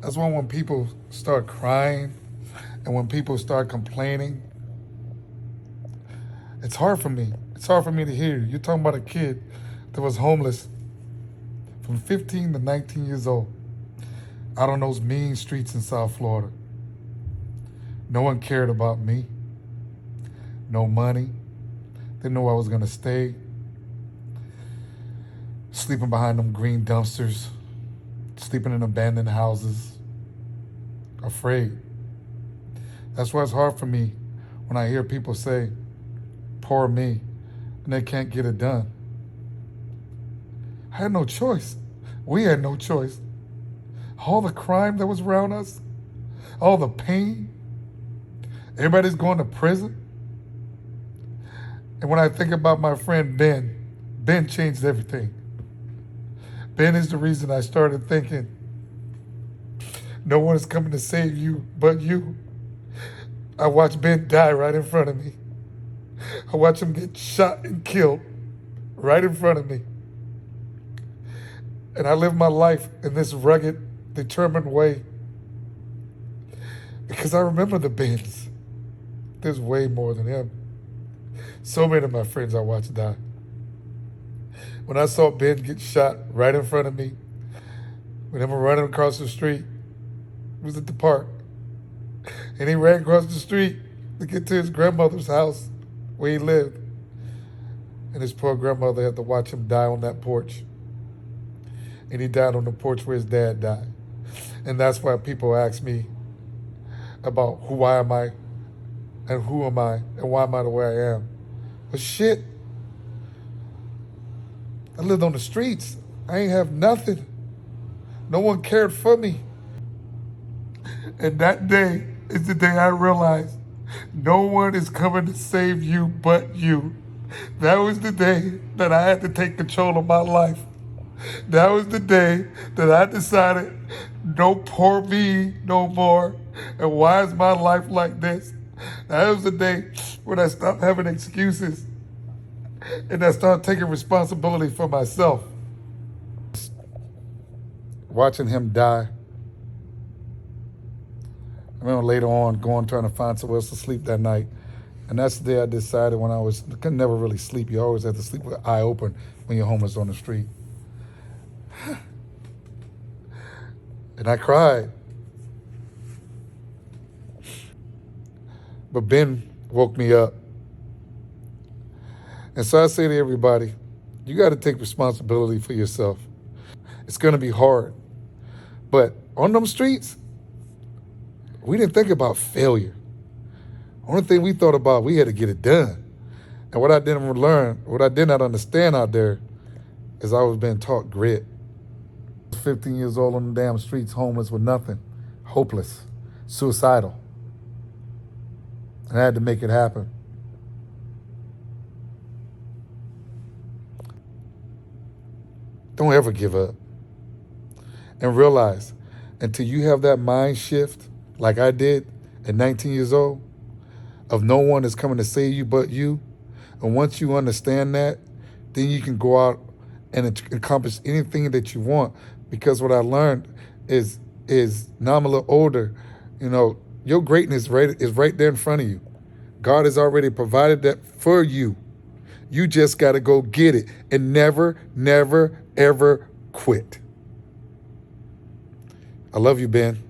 That's when people start crying and when people start complaining, it's hard for me. It's hard for me to hear. You're talking about a kid that was homeless from 15 to 19 years old out on those mean streets in South Florida. No one cared about me. No money. Didn't know where I was going to stay. Sleeping behind them green dumpsters. Sleeping in abandoned houses. Afraid. That's why it's hard for me when I hear people say, poor me, and they can't get it done. I had no choice. We had no choice. All the crime that was around us, all the pain, everybody's going to prison. And when I think about my friend Ben changed everything. Ben is the reason I started thinking, no one is coming to save you but you. I watched Ben die right in front of me. I watched him get shot and killed right in front of me. And I live my life in this rugged, determined way because I remember the Bens. There's way more than him. So many of my friends I watched die. When I saw Ben get shot right in front of me, when him running across the street, it was at the park. And he ran across the street to get to his grandmother's house where he lived. And his poor grandmother had to watch him die on that porch. And he died on the porch where his dad died. And that's why people ask me about why am I and who am I and why am I the way I am. But shit, I lived on the streets. I ain't have nothing. No one cared for me. And that day is the day I realized no one is coming to save you but you. That was the day that I had to take control of my life. That was the day that I decided, no poor me no more. And why is my life like this? That was the day when I stopped having excuses and I started taking responsibility for myself. Watching him die. I remember later on trying to find somewhere else to sleep that night. And that's the day I decided I could never really sleep. You always have to sleep with an eye open when you're homeless on the street. And I cried. But Ben woke me up. And so I say to everybody, you got to take responsibility for yourself. It's going to be hard. But on them streets, we didn't think about failure. Only thing we thought about, we had to get it done. And what I did not understand out there is I was being taught grit. 15 years old on the damn streets, homeless with nothing, hopeless, suicidal. And I had to make it happen. Don't ever give up. And realize, until you have that mind shift, like I did at 19 years old, of no one is coming to save you but you, and once you understand that, then you can go out and accomplish anything that you want. Because what I learned is now I'm a little older, your greatness is right there in front of you. God has already provided that for you. You just got to go get it and never, never, ever quit. I love you, Ben.